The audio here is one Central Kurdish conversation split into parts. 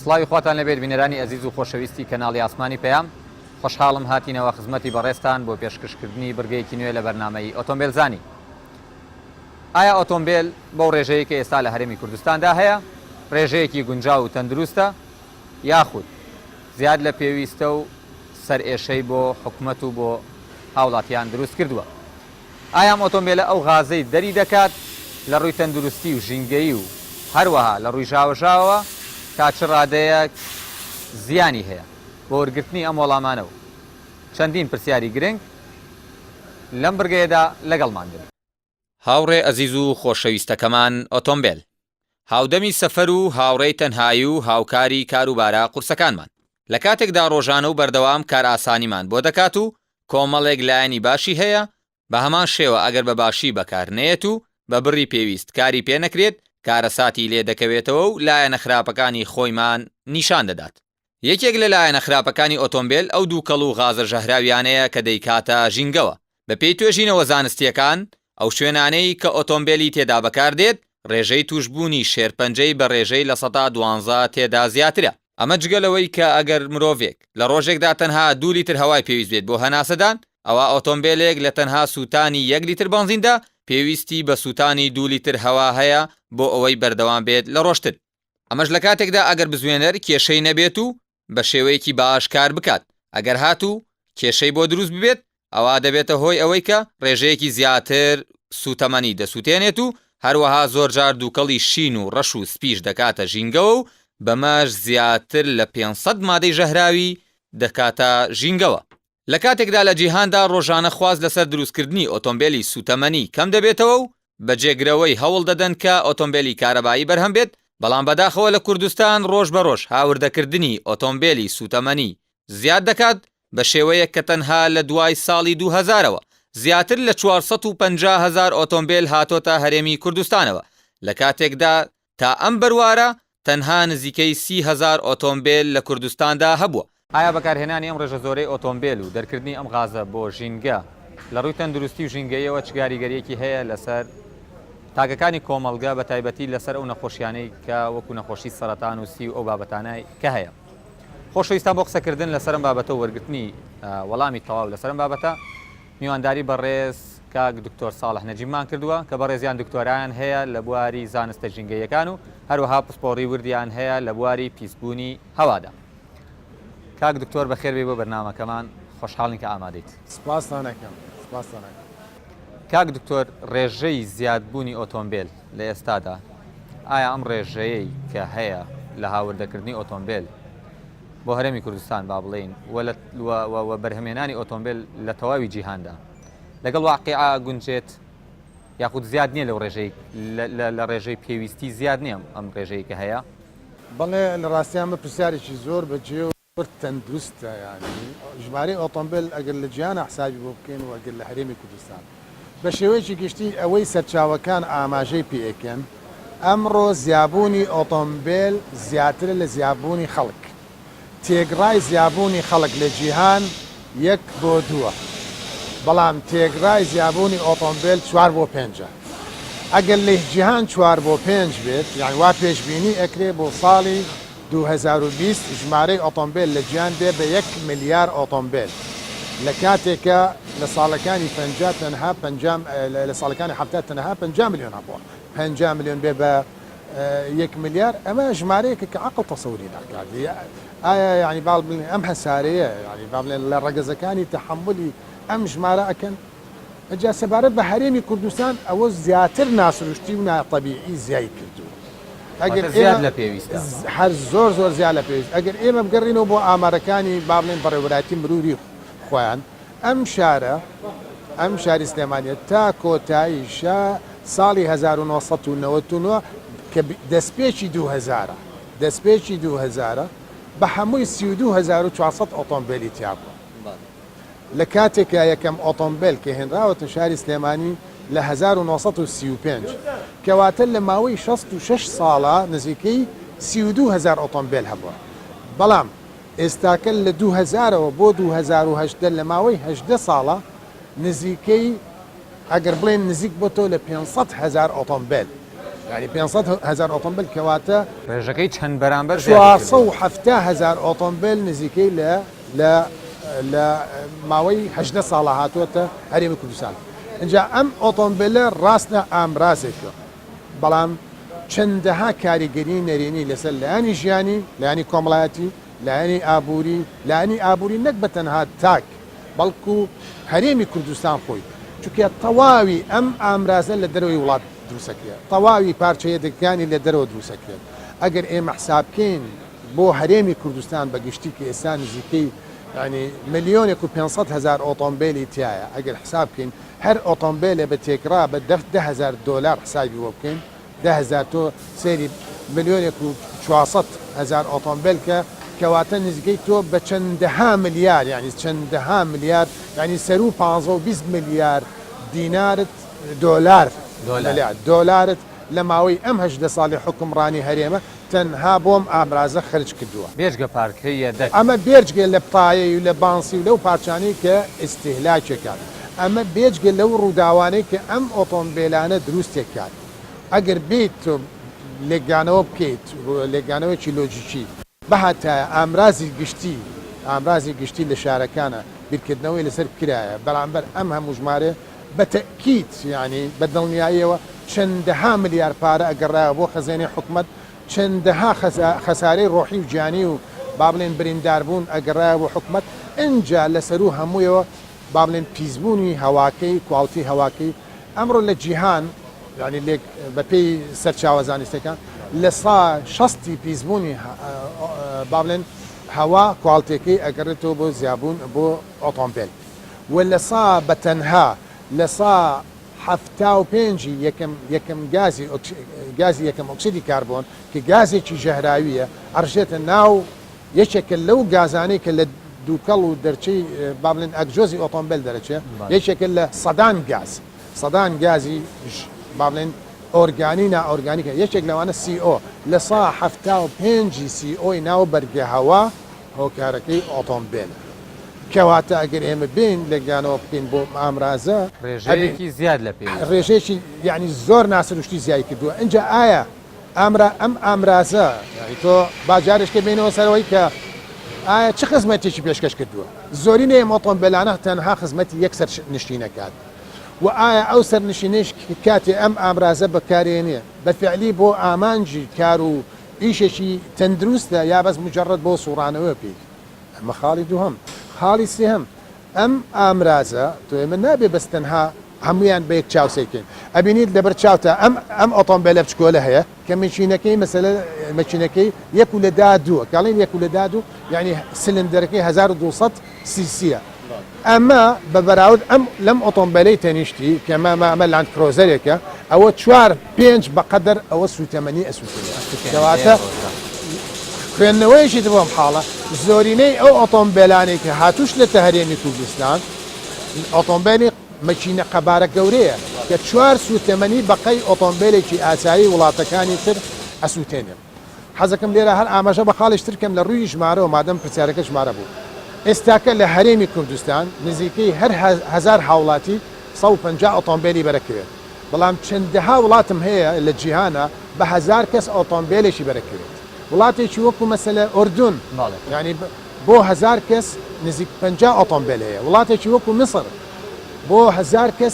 سڵاوی خواتان لەبێت بینەرانی ئەزیز و خۆشەویستی کەناڵی ئاسمانی پەیام خۆشحاڵم هاتینەوە خزمەتی بەڕێستان بۆ پێشکەشکردنی بڕگەیەکی نوێ لە بەرنامەی ئۆتۆمبیلزانی. ئایا ئۆتۆمبیل بەو ڕێژەیە کە ئێستا لە هەرێمی کوردستاندا هەیە ڕێژەیەکی گونجاو و تەندروستە یاخود زیاد لە پێویستە و سەرئێشەی بۆ حکومەت و بۆ هاوڵاتیان دروست کردووە؟ ئایا ئۆتۆمبیلە ئەو غازەی دەری دەکات لە ڕووی تەندروستی و ژینگەیی و هەروەها لە ڕووی ژاوەژاوەوە تا چ ڕادەیەک زیانی هەیە بۆ وەرگرتنی ئەم وەڵامانەوە؟ چەندین پرسیاری گرنگ لەم بڕگەیەدا لەگەڵمان بن. هاوڕێ ئەزیز و خۆشەویستەکەمان ئۆتۆمبیل، هاودەمی سەفەر و هاوڕێی تەنهایی و هاوکاری کاروبارە قورسەکانمان لە کاتێکدا ڕۆژانە و بەردەوام کار ئاسانیمان بۆ دەکات و کۆمەڵێک لایەنی باشی هەیە، بە هەمان شێوە ئەگەر بە باشی بەکار نێت و بە بڕی پێویست کاری پێ نەکرێت کارەساتی لێ دەکەوێتەوە و لایەنە خراپەکانی خۆیمان نیشان دەدات. یەکێک لە لایەنە خراپەکانی ئۆتۆمبیل ئەو دوو کەڵ و غازە ژەهراویانەیە کە دەیکاتە ژینگەوە. بە پێی توێژینەوە زانستیەکان ئەو شوێنانەی کە ئۆتۆمبیلی تێدا بەکاردێت ڕێژەی توشبوونی شێرپەنجەی بە ڕێژەی لە ١١٢ تێدا زیاترە. ئەمە جگەلەوەی کە ئەگەر مرۆڤێک لە ڕۆژێکدا تەنها 2 لیتر هەوای پێویست بێت بۆ هەناسەدان، ئەوە ئۆتۆمبیلێک لە تەنها سووتانی 1 لیتر بنزیندا پێویستی بە سووتانی 2 لیتر هەوا هەیە بۆ ئەوەی بەردەوام بێت لە ڕۆشتن. ئەمەش لە کاتێکدا ئەگەر بزوێنەر کێشەی نەبێت و بە شێوەیەکی باش کار بکات. ئەگەر هاتوو کێشەی بۆ دروست ببێت ئەوە دەبێتە هۆی ئەوەی کە ڕێژەیەکی زیاتر سوتەمەنی دەسووتێنێت و هەروەها زۆر جار دووکەڵی شین و ڕەش و سپیش دەکاتە ژینگەوە و بەمەش زیاتر لە 500 مادەی ژەهراوی دەکاتە ژینگەوە. لە کاتێکدا لە جیهاندا ڕۆژانە خواز لەسەر دروستکردنی ئۆتۆمبیلی سوتەمەنی کەم دەبێتەوە و بە جێگرەوەی هەوڵ دەدەن کە ئۆتۆمبیلی کارەبایی بەرهەم بێت، بەڵام بەداخەوە لە کوردستان ڕۆژ بە ڕۆژ هاوردەکردنی ئۆتۆمبیلی سوتەمەنی زیاد دەکات بە شێوەیەک کە تەنها لە دوای ساڵی 2000ەوە زیاتر لە 450,000 ئۆتۆمبیل هاتۆتە هەرێمی کوردستانەوە، لە کاتێکدا تا ئەم بەروارە تەنها نزیکەی 30,000 ئۆتۆمبیل لە کوردستاندا هەبووە. ئایا بەکارهێنانی ئەم ڕێژە زۆرەی ئۆتۆمبیل و دەرکردنی ئەم غازە بۆ ژینگە لە ڕووی تەندروستی و ژینگەیەوە چ کاریگەریەکی هەیە لەسەر تاگەکانی کۆمەڵگە بە تایبەتی لەسەر ئەو نەخۆشیانەی کە وەکو نەخۆشی سەرەتان و سی و ئەو بابەتانای کە هەیە؟ خۆشەویستان بۆ قسەکردن لەسەر ئەم بابەتە و وەرگرتنی وەڵامی تەواو لەسەر ئەم بابەتە میوانداری بەڕێز کاک دکتۆر ساڵح نەجیبمان کردووە کە بەڕێزیان دکتۆرایان هەیە لە بواری زانستە ژینگەیەکان و هەروەها پسپۆڕی وردیان هەیە لە بواری پیسبوونی هەوادا. کاک دکتۆر بەخێر بێ بۆ بەرنامەکەمان، خۆشحاڵین کە ئامادەیت. سپاسانەکەم. سپاسانەکەم. کاک دکتۆر، ڕێژەی زیادبوونی ئۆتۆمبیل لە ئێستادا ئایا ئەم ڕێژەیەی کە هەیە لە هاوردەکردنی ئۆتۆمبیل بۆ هەرێمی کوردستان با بڵێین و بەرهەمێنانی ئۆتۆمبیل لە تەواوی جیهاندا لەگەڵ واقعا گونجێت یاخود زیاد نییە لەو ڕێژەی لە ڕێژەی پێویستی زیاد نییە ئەم ڕێژەی کە هەیە؟ بەڵێ لە ڕاستیان بە پرسیارێکی زۆر بەجێ و تەندروستە. ینی ژمارەی ئۆتۆمبیل ئەگەر لە جیهان حسابی بۆ بکەین و ئەگەر لە هەرێمی کوردستان بە شێوەیەکی گشتی ئەوەی سەرچاوەکان ئاماژەی پێکەن، ئەمڕۆ زیابوونی ئۆتۆمبیل زیاترە لە زیابوونی خەڵک. تێگڕای زیابوونی خەڵک لە جیهان 1 بۆ 2، بەڵام تێگڕای زیابوونی ئۆتۆمبیل 4 بۆ 5. ئەگەر لە جیهان 4 بۆ 5 بێت، یعنی وا پێشبینی ئەکرێ بۆ ساڵی 2020 ژمارەی ئۆتۆمبیل لە جیهان بێ بە 1 ملیار ئۆتۆمبیل، لە کاتێکە لە ساڵەکانی 50 تەنها لە ساڵەکانی 70 تەنها 50 ملیۆن هەبووە. 50 ملیۆن بێ بە 1 ملیار، ئەمە ژمارەیەکە کە عەقڵ تەسەووری ناکات. ئایا یعنی باڵ بڵێن ئەم هەسارەیە، یعنی با بڵێن لە ڕەگەزەکانی تەحملی ئەم ژمارە ئەکەن؟ ئەجا سەبارەت بە هەرێمی کوردستان ئەوە زیاتر ناسروشتی و ناتەبیعی زیای کردووە. ئەگەر زیاد لە پێویستە، هەر زۆر زیاد لە پێویست. ئەگەر ئێمە بگەڕینەوە بۆ ئامارەکانی با بڵێن بەڕێوەبەتی مروری خۆیان، ئەم شاری سلێمانیە تا کۆتایی ساڵی 1999 کە دەستپێکی 2000 بە هەمووی 32,400 ئۆتۆمبیلی تیابووە. لە کاتێکە یەکەم ئۆتۆمبیل کە هێنراوەتە شاری سلێمانی لە 1935 کەواتە لە ماوەی 66 ساڵە نزیکەی 32,000 ئۆتۆمبیل هەبووە. بەڵام ئێستاکە لە 2000ەوە بۆ 2010 لە ماوەی 18 ساڵە نزیکەی ئەگەر بڵێن نزیک بۆ تۆ لە 500,000 ئۆتۆمبیل يعني 500,000 ئۆتۆمبیل کەواتە ڕێژەکەی چەند بەرامبەر 470,000 ئۆتۆمبیل نزیکەی لە ماوەی 18 ساڵە هاتووەتە هەرێمی کوردستان. اینجا ئەم ئۆتۆمبیلە ڕاستە ئامرازێکە، بەڵام چەندەها کاریگەری نەرێنی لەسەر لایانی ژیانی، لایانی کۆمەڵایەتی، لایانی ئابووری، لایانی ئابووری نەک بە تەنها تاک، بەڵکو هەرێمی کوردستان خۆی، چونکە تەواوی ئەم ئامرازە لە دەرەوەی وڵات دروستەکرێت، تەواوی پارچەیەکانی لە دەرەوە دروستەکرێت. ئەگەر ئێمە حسابکەین بۆ هەرێمی کوردستان بەگشتی کە ئێستا نزیکەی ینی 1,500,000 ئۆتۆمبیلی تایە، ئەگەر حسابکەین هەر ئۆتۆمبیلێ بە تێکرا بە $10,000 حسابی بۆ بکەین، 10,000 تۆ سێری 1,400,000 ئۆتۆمبیل کەواتە نزیکەی تۆ بە چەندەها ملیار، ینی چەندەها ملیار، ینی سەر و 15-20 ملیار دینارت دۆلارت لە ماوەی ئەم 18 ساڵی حکومڕانی هەرێمە تەنها بۆم ئامرازە خرج کردووە. بێژگە پارکەیە ئەمە بێجگە لە پایە و لە بانسی و لەو پارچانەی کە ئیستیهلاکێکات، ئەمە بێجگە لەو ڕووداوانەی کە ئەم ئۆتۆمبیلانە دروستێکات. ئەگەر بیت تۆ لێگانەوە بکەیت لێگانەوەیکی لۆجیکی بەهاتە ئامرازی گشتی لە شارەکانە بیرکردنەوەی لەسەر کرایە، بەرامبەر ئەم هەموو ژمارە بەتەکیت ینی بە دڵنیاییەوە چەندەها ملیار پارە ئەگەڕایە بۆ خەزانەی حکوومەت، چەندەها خەسارەی ڕۆحی و گیانی و با بڵێن برینداربوون ئەگەڕایە بۆ حکوومەت. ئەنجا لەسەر و هەموویەوە با بڵێن پیسبوونی هەواکەی کوالتی هەواکەی ئەمڕۆ لە جیهان ینی لێک بە پێی سەرچاوە زانستەکان لە 60 پیسبوونی با بڵێن هەوا کوالتێکەی ئەگەڕێتەوە بۆ زیابوون بۆ ئۆتۆمبیل، و لە بەتەنها لە 75 یەکەم گازی یەکەم ئۆکسیدی کاربۆن کە گازێکی ژەهراویە ئەڕژێتە ناو یەکێکە لەو گازانەی کە لە دووکەڵ و دەرچەی با بڵێن ئەگزۆزی ئۆتۆمبیل دەرەچێت، یەکێکە لە سەدان گازی با بڵێن ئۆرگانی نائۆرگانیکە، یەکێک لەوانە CO لە 75 CO ناو بەرگە هەوا هۆکارەکەی ئۆتۆمبیل. کەواتە ئەگەر ئێمە بین لەگانەوە بکەین بۆ ئامرازە ڕێژەیەکی زیاد لە پێ ڕێژێکی یعنی زۆر ناسروشتی زیای کردووە. اینجا ئایا ئەم ئامرازە تۆ باجارشکە بینەوە سەرەوەی کە ئایا چه خزمەتێکی پێشکەش کردووە؟ زۆرینە ئێمە ئۆتۆمبیلانە تەنها خزمەتی یەک سەرنشینەکات، و ئایا ئەو سەرنشینەش کاتێ ئەم ئامرازە بەکارێنێ بەفعلی بۆ ئامانجی کار و ئیشێکی تەندروستە یا بەس مجرد بۆ سوڕانەوە پێ. ئەمە خاڵی دووهەم. خاڵی سێهەم ئەم ئامرازە تۆ ئێمە نابێ بەستەنها هەمویان بە یەک چاوسێکن، ئەبینیت لەبەر چاوتە ئەم ئۆتۆمبیلە بچکۆلە هەیە کە مەچینەکەی 1/2 کاڵین 1/2 یعنی سلندەرەکەی 1200 سیسیە. ئەمە بە بەراورد لەم ئۆتۆمبیلەی تەنیشتی کە ئەمە لاند کرۆزەرێکە ئەوە 4-5 بەقەدەر ئەوە سوتەمەنی ئەسووتەواتە خوێندنەوەیشی بۆم حاڵە زۆرینەی ئەو ئۆتۆمبیلانێک کە هاتوش لە هەرێمی کوردستان ئۆتۆمبیلی مەچینە قەبارە گەورەیە کە 4 سوتەمەنی بەقەی ئۆتۆمبیلێکی ئاسایی وڵاتەکانی تر ئەسووتێنێ. حەزەکەم لێرە هەر ئاماژە بە خاڵشتر کەم لە ڕووی ژمارەوە مادەم پرسیارەکە ژمارە بوو. ئێستاکە لە هەرێمی کوردستان نزیکەی هەر 1000 هاوڵاتی 150 ئۆتۆمبیلی بەرەکەوێت، بەڵام چەندەها وڵاتم هەیە لە جیهانە بە 1000 کەس ئۆتۆمبیلێکی بەرەکەوێت. وڵاتێکی وەکو مەسەلە ئۆردون ینی بۆ 1000 کەس نزیک 50 ئۆتۆمبیل هەیە، وڵاتێکی وەکو مسر بۆ 1000 کەس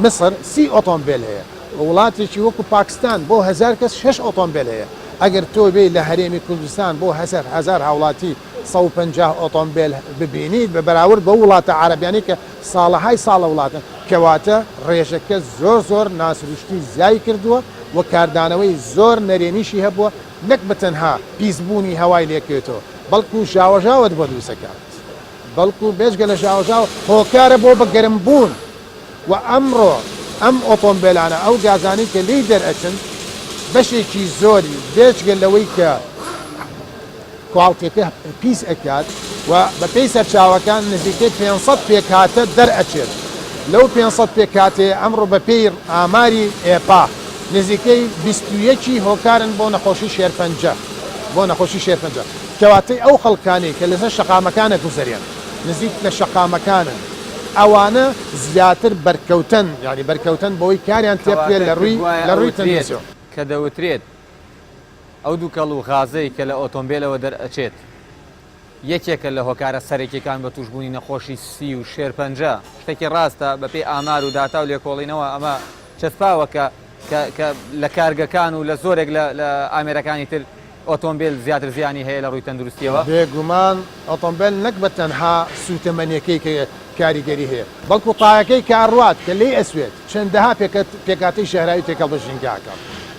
مسر 30 ئۆتۆمبیل هەیە، وڵاتێکی وەکو پاکستان بۆ 1000 کەس 6 ئۆتۆمبیل هەیە. ئەگەر تۆ بێ لە هەرێمی کوردستان بۆ 1000 هاوڵاتی 150 ئۆتۆمبیل ببینیت بە بەراورد بە وڵاتە عەرەبیانی کە ساڵەهای ساڵە وڵاتە، کەواتە ڕێژەکە زۆر ناسروشتی زیای کردووە و کاردانەوەی زۆر نەرێنیشی هەبووە، نەک بەتەنها پیسبوونی هەوای لێکێتەوە بەڵکو ژاوەژاوت بۆ دروستەکات، بەڵکو بێژگە لە ژاوەژاو هۆکارە بۆ بەگەرمبوون. و ئەمڕۆ ئەم ئۆتۆمبیلانە ئەو گازانی کە لی دەرئەچن بەشێکی زۆری بێژگە لەوەی کە کوالتێکە پیس ئەکات و بە پێی سەرچاوەکان نزیکەی 500 پێکهاتە دەرئەچێت. لەو 500 پێکهاتێ ئەمڕۆ بە پێی ئاماری ئێپا نزیکەی 21 هۆکارن بۆ نەخۆشی شێرپەنجە، کەواتەی ئەو خەڵکانی کە لەسەر شەقامەکانە گوزەریان نزیک لە شەقامەکانن ئەوانە زیاتر بەرکەوتن ینی بەرکەوتن بۆی کاریان تێپێت لە ڕووی تەندروستیەوە کە دەوترێت ئەو دوو کەڵ و غازەی کە لە ئۆتۆمبیلەوە دەرئەچێت یەکێکە لە هۆکارە سەرێکیەکان بە توشببوونی نەخۆشی سی و شێرپەنجە شتێکی ڕاستە بەپێی ئامار و داتا و لێکۆڵینەوە ئەمە چەسپاوە کە لە کارگەکان و لە زۆرێک لە ئامێرەکانی تر ئۆتۆمبیل زیاتر زیانی هەیە لە ڕووی تەندروستیەوە بێگومان ئۆتۆمبیل نەک بە تەنها سوتەمەنیەکەی کە کاریگەری هەیە بەڵکو تایەکەی کاڕوات کە لێ ئەسوێت چەندەها پێکاتی شەهراوی تێکەڵ بەژینگاکە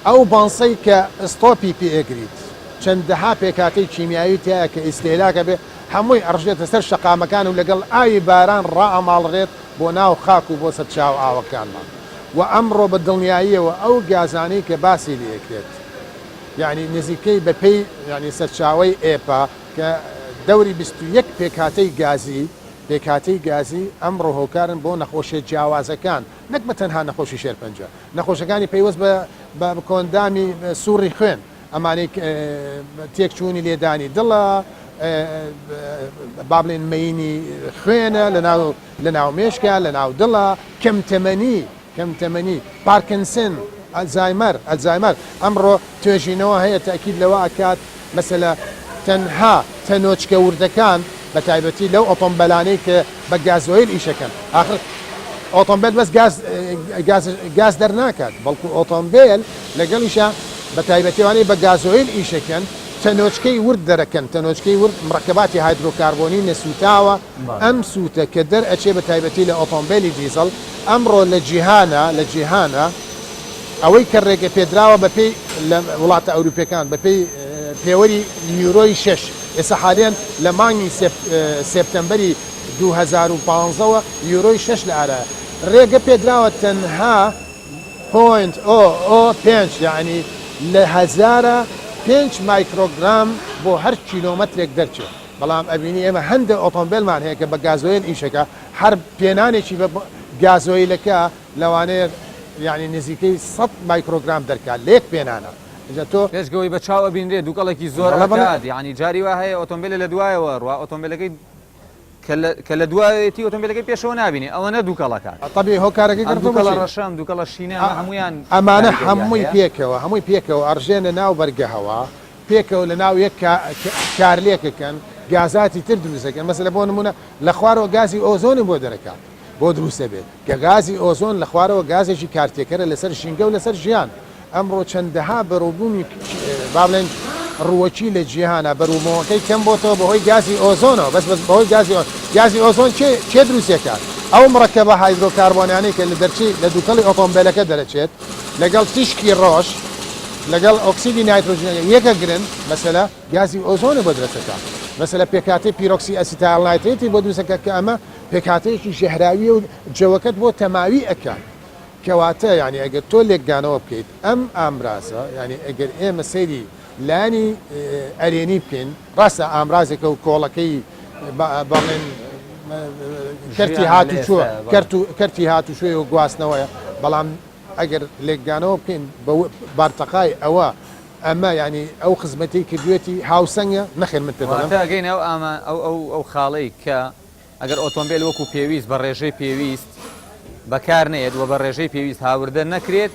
ئەو بانسەی کە ئستۆپی پێگریت چەندەها پێکاتی کیمیایی تایە کە ئیسلێلاکە بێ هەمووی ئەڕژێتە سەر شەقامەکان و لەگەڵ ئاوی باران ڕائەماڵڕێت بۆ ناو خاک و بۆ سەر چاو ئاوەکانمان و ئەمڕۆ بە دڵنیاییەوە ئەو گازانەی کە باسی لێکرێت یعنی نزیکەی بەپێی ینی سەرچاوی ئێپا کە دەوری 21 پێکاتەی گازی ئەمڕۆ هۆکارن بۆ نەخۆشیە جیاوازەکان نەک بە تەنها نەخۆشی شێرپەنجە نەخۆشەکانی پەیوەست بە کۆندامی سووڕی خوێن ئەمانەی تێکچوونی لێدانی دڵە با بڵێن مەینی خوێنە لە ناو مێشکە لە ناو دڵە کەمتەمەنی پارکنسن ئەلزایمەر ئەمڕۆ توێژینەوە هەیە تاکید لەوە ئەکات مەسەلە تەنها تەنۆچکە وردەکان بە تایبەتی لەو ئۆتۆمبیلانەی کە بە گازۆیل ئیشەکەن آخر ئۆتۆمبیل بەس گاز دەرناکات بەڵکو ئۆتۆمبیل لەگەڵیشە بە تایبەتیوانەی بە گازۆیل ئیشەکەن تەنۆچکەی ورد دەرەکەن تەنۆچکەی ورد مڕکەباتی هایدرۆکاربۆنی نەسوتاوە ئەم سووتە کە دەرئەچێ بە تایبەتی لە ئۆتۆمبیلی دیزەڵ ئەمڕۆ لە جیهانە ئەوەی کە ڕێگە پێدراوە بەپێی لە وڵاتە ئەوروپیەکان بەپێی پێوەری یورۆی 6 ئێستا حالێن لە مانگی سێپتەمبەری 2015ەوە یورۆی 6 لە ئارە ڕێگە پێدراوە تەنها 0.05 یعنی لە 5 مایکرۆگرام بۆ هەر کیلۆمەترێک دەرچێت بەڵام ئەبینی ئێمە هەندێک ئۆتۆمبیلمان هەیە کە بە گازۆیل ئیشەکە هەر پێنانێکی بە گازۆیلەکە لەوانەیە یعنی نزیکەی 100 مایکرۆگرام دەرکات لێک پێنانە تۆ پێشگەوەی بە چاوە بینرێت دووکەڵێکی زۆر ئەکات ینی جاری وا هەیە ئۆتۆمبیلە لە دوایەوە ڕوا ئۆتۆمبیلەکەی کە لە دوایەتی ئۆتۆمبیلەکەی پێشەوە نبینی ئەوە نە دووکەڵەکات طبیعی هۆکارەکەی دووکەڵە ڕەشەم دووکەڵە شینە هەمویان ئەمانە هەمووی پێکەوە ئەڕژێنە ناو بەرگەهەوە پێکەوە لە ناو یەک کارلێکەکەن گازاتی تر دروستەکەن مەسەلە بۆ نمونە لە خوارەوە گازی ئۆزۆنی بۆ دەرەکات بۆ دروستە بێت کە گازی ئۆزۆن لە خوارەوە گازێکی کارتێکەرە لەسەر ژینگە و لەسەر ژیان ئەمڕۆ چەندەها بەڕووبوومی با بڵێن ڕووەکی لە جیهانە بەروومەوەکەی کەم بۆتەوە بەهۆی گازی ئۆزۆنەوە بەس بەهۆی گازی ئۆزۆن چێ دروستەکات ئەو مڕەکەبە هایدرۆکاربۆنیانەی کە لە دەرچی لە دووکەڵی ئۆتۆمبیلەکە دەرەچێت لەگەڵ تیشکی ڕۆژ لەگەڵ ئۆکسیدی نایترۆژن یەکە گرن مەسەلە گازی ئۆزۆنە بۆ دەرەچەکە مەسەلە پێکاتی پیرۆکسی ئەسیتال نایترێتی بۆ دروستەکە کە ئەمە پێکاتەیەکی ژەهراوی و جەوەکەت بۆ تەماوی ئەکات کەواتە ینی ئەگەر تۆ لێکدانەوە بکەیت ئەم ئامرازە ینی ئەگەر ئێمە سەیری لانی ئەرێنی بکەین ڕاستە ئامرازێکە و کۆڵەکەی بەڵێن کەرتی هاتوشوێ و گواستنەوەیە بەڵام ئەگەر لێکدانەوە بکەین بارتەقای ئەوە ئەمە ینی ئەو خزمەتی کردوێتی هاوسەنگە نەخێن من پێگەین ئەو خاڵەی کە ئەگەر ئۆتۆمبیل وەکو پێویست بە ڕێژەی پێویست بەکار نێت و بە ڕێژەی پێویست هاوردە نەکرێت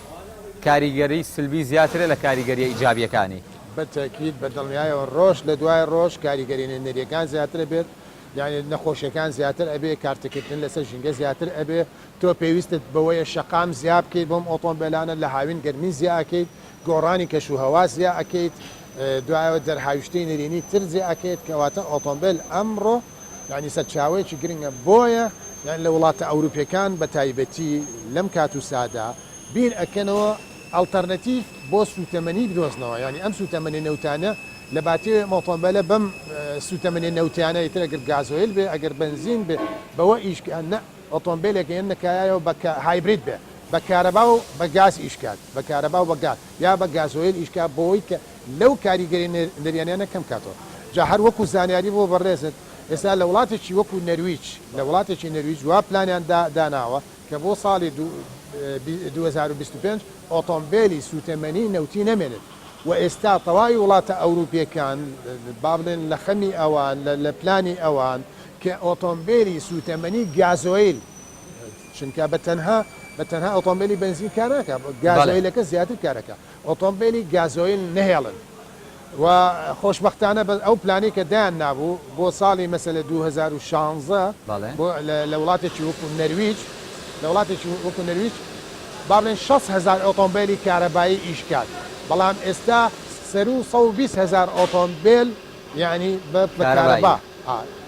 کاریگەری سلبی زیاترە لە کاریگەریە ئیجابیەکانی بەتەکید بە دڵنیایەوە ڕۆژ لە دوای ڕۆژ کاریگەری نەریەکان زیاتر بێت یعنی نەخۆشیەکان زیاتر ئەبێ کارتەکردن لەسەر ژینگە زیاتر ئەبێ تۆ پێویستت بەوەیە شەقام زیاد بکەیت بۆم ئۆتۆمبیلانە لە هاوین گەرمی زیاکەیت گۆڕانی کەشوهەوا زیاد ئەکەیت دوایەوە دەرهاویشتەی نەرێنی تر زیاد ئەکەیت کەواتە ئۆتۆمبیل ئەمڕۆ ینی سەرچاوەیەکی گرنگە بۆیە یان لە وڵاتە ئەوروپیەکان بە تایبەتی لەم کات و سادا بیر ئەکەنەوە ئەڵتەرنەتیڤ بۆ سوتەمەنی بدۆزنەوە ینی ئەم سوتەمەنی نەوتانە لە باتێ ئۆتۆمبیلە بەم سوتەمەنی نەوتیانە ئیتر ئەگەر گازۆیل بێ ئەگەر بنزین بێ بەوە ئیشکان نە ئۆتۆمبیلێکە هێن نەکایەوە بە هایبرید بێ بە کارەبا و بە گاز ئیشکات بە کارەبا و بە گاز یا بە گازۆیل ئیشکات بۆەوەی کە لەو کاریگەری نەریانیانە کەم کاتەوە جا هەر وەکو زانیاری بۆ بەڕێزت ئێستا لە وڵاتێکی وەکو نەرویج لە وڵاتێکی نەرویج وا پلانیان داناوە کە بۆ ساڵی 2025 ئۆتۆمبیلی سوتەمەنی نەوتی نەمێنێت و ئێستا تەواوی وڵاتە ئەوروپیەکان با بڵێن لە خەمی ئەوان لە پلانی ئەوان کە ئۆتۆمبیلی سوتەمەنی گازۆیل چونکە بەتەنها ئۆتۆمبیلی بنزین کارەکە گازۆیلەکە زیاتر کارەکە ئۆتۆمبیلی گازۆیل نهێڵن و خۆشببختانە ئەو پلانی کە دایان نابوو بۆ ساڵی مەسەلە 2016 بۆ لە وڵاتێکی وەکو نەرویج لە وڵاتێکی وەکو نەرویج با بڵێن 6,000 ئۆتۆمبیلی کارەبایی ئیشکات بەڵام ئێستا سەر و 120,000 ئۆتۆمبیل یعنی بەکارەبا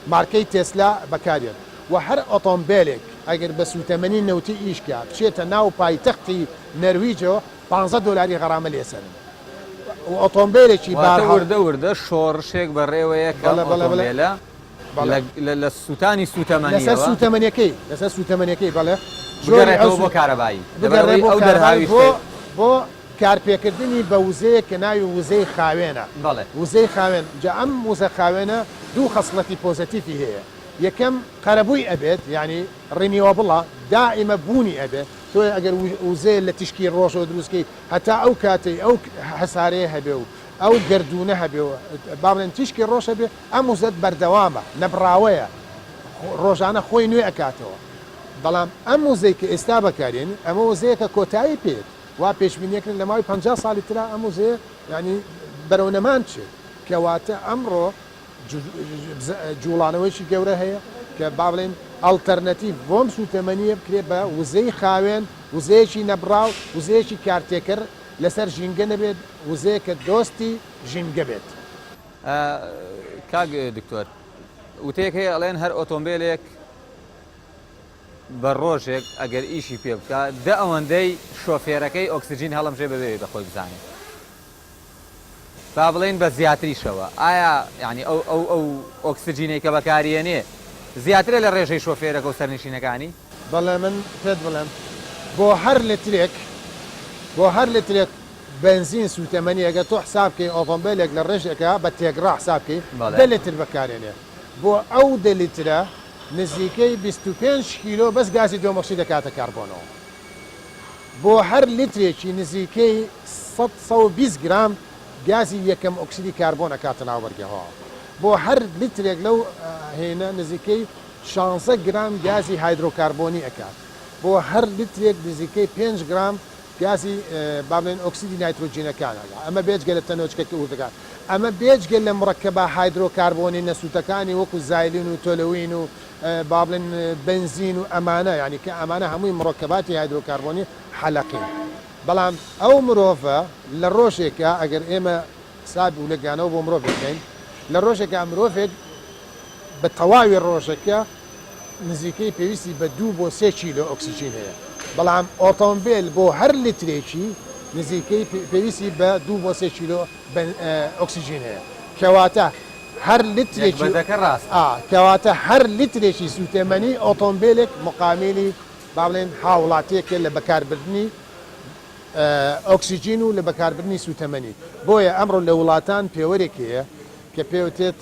مارکەی تێسلا بەکارێت و هەر ئۆتۆمبیلێک ئەگەر بە سوتەمەنی نەوتی ئیشکە بچێتە ناو پایتەختی نەرویجەوە 15 دلاری غەرامە لێسەرن ئۆتۆمبیلێکی وردە شۆڕشێک بەڕێوەیە لە سووتانی سوتەمەنی لەسەر سوتەمەنیەکەی لەسەر سوتەمەنیەکەی بەڵێ بگەڕێتەوە بۆ کارەبایی ئەو دەرهاوی بۆ کارپێکردنی بە وزەیە کە ناوی وزەی خاوێنە وزەی خاوێن جا ئەم وزە خاوێنە دوو خەسڵەتی پۆزتیفی هەیە یەکەم قەرەبووی ئەبێت ینی ڕێنیوە بڵە دائیمە بوونی ئەبێت تۆ ئەگەر وزێ لە تشکی ڕۆژەوە دروستکەی هەتا ئەو کاتەی ئەو هەسارەیە هەبێ و ئەو گردونە هەبێ و با بڵێن تشکی ڕۆژ هەبێ ئەم وزەت بەردەوامە نەبراوەیە ڕۆژانە خۆی نوێ ئەکاتەوە بەڵام ئەم وزەی کە ئێستا بەکارێن ئەمە وزەیەکە کۆتایی پێت وا پێشبینیەکردن لە ماوەی 50 ساڵی ترا ئەم وزەیە ینی بەرەونەمان چێت کەواتە ئەمڕۆ جوڵانەوەیکی گەورە هەیە کە با بڵێن ئەڵتەرنەتیڤ بۆم سوتەمەنیە بکرێ بە وزەی خاوێن وزەیەکی نەبراو وزەیەکی کارتێکەر لەسەر ژینگە نەبێت وزەیە کە دۆستی ژینگە بێت کاک دکتۆر وتەیەک هەیە ئەڵێن هەر ئۆتۆمبیلێک بە ڕۆژێک ئەگەر ئیشی پێ بکە دە ئەوەندەی شۆفێرەکەی ئۆکسسیژین هەڵەمژێ بەبێت بەخۆی بزانێت با بڵێن بە زیاتریشەوە ئایا ینی ئەو ئۆکسسیژینەی کە بەکارێنێ زیاترە لە ڕێژەی شۆفێرەکە و سەرنشینەکانی بەڵێ من پێت بڵێم بۆ هەر لترێک بنزین سوتەمەنی ئەگە تۆ حسابکەی ئۆتۆمبیلێک لە ڕێژێکە بە تێگڕا حسابکەی دە لتر بەکارێنێ بۆ ئەو دە لیترە نزیکەی 25 کیلۆ بەس گازی دۆمەخشی دەکاتە کاربۆنەوە بۆ هەر لیترێکی نزیکەی 120 گرام گازی یەکەم ئۆکسیدی کاربۆنە کاتە ناوبەرگەهەوە بۆ هەر لیترێک لەو هێنە نزیکەی 16 گرام گازی هایدرۆکاربۆنی ئەکات بۆ هەر لیترێک نزیکەی 5 گرام گازی با بڵێن ئۆکسیدی نایترۆجینەکان ئەمە بێجگە لە تەنۆچکەکە وردەکات ئەمە بێجگە لە مڕەکەبە هایدرۆکاربۆنی نەسووتەکانی وەکو زایلین و تۆلەوین و با بڵێن بنزین و ئەمانە ینی کە ئەمانە هەمووی مڕەکەباتی هایدرۆکاربۆنی حەلەقین بەڵام ئەو مرۆڤە لە ڕۆژێکە ئەگەر ئێمە ساب و لەگانەوە بۆ مرۆڤ بکەین لە ڕۆژێکە مرۆڤێک بە تەواوی ڕۆژەکە نزیکەی پێویستی بە 2 بۆ 3 کیلۆ ئۆکسسیژین هەیە بەڵام ئۆتۆمبیل بۆ هەر لیترێکی نزیکەی پێویستی بە 2 بۆ 3 کیلۆ ئۆکسسیژین هەیە کەواتە هەر لیترێکی کەواتە هەر لیترێکی سوتەمەنی ئۆتۆمبیلێک مقامیلی با بڵێن هاوڵاتیەکە لە بەکاربردنی ئۆکسسیژین و لە بەکاربردنی سوتەمەنی بۆیە ئەمڕۆ لە وڵاتان پێوەرێک هەیە کە پێوتێت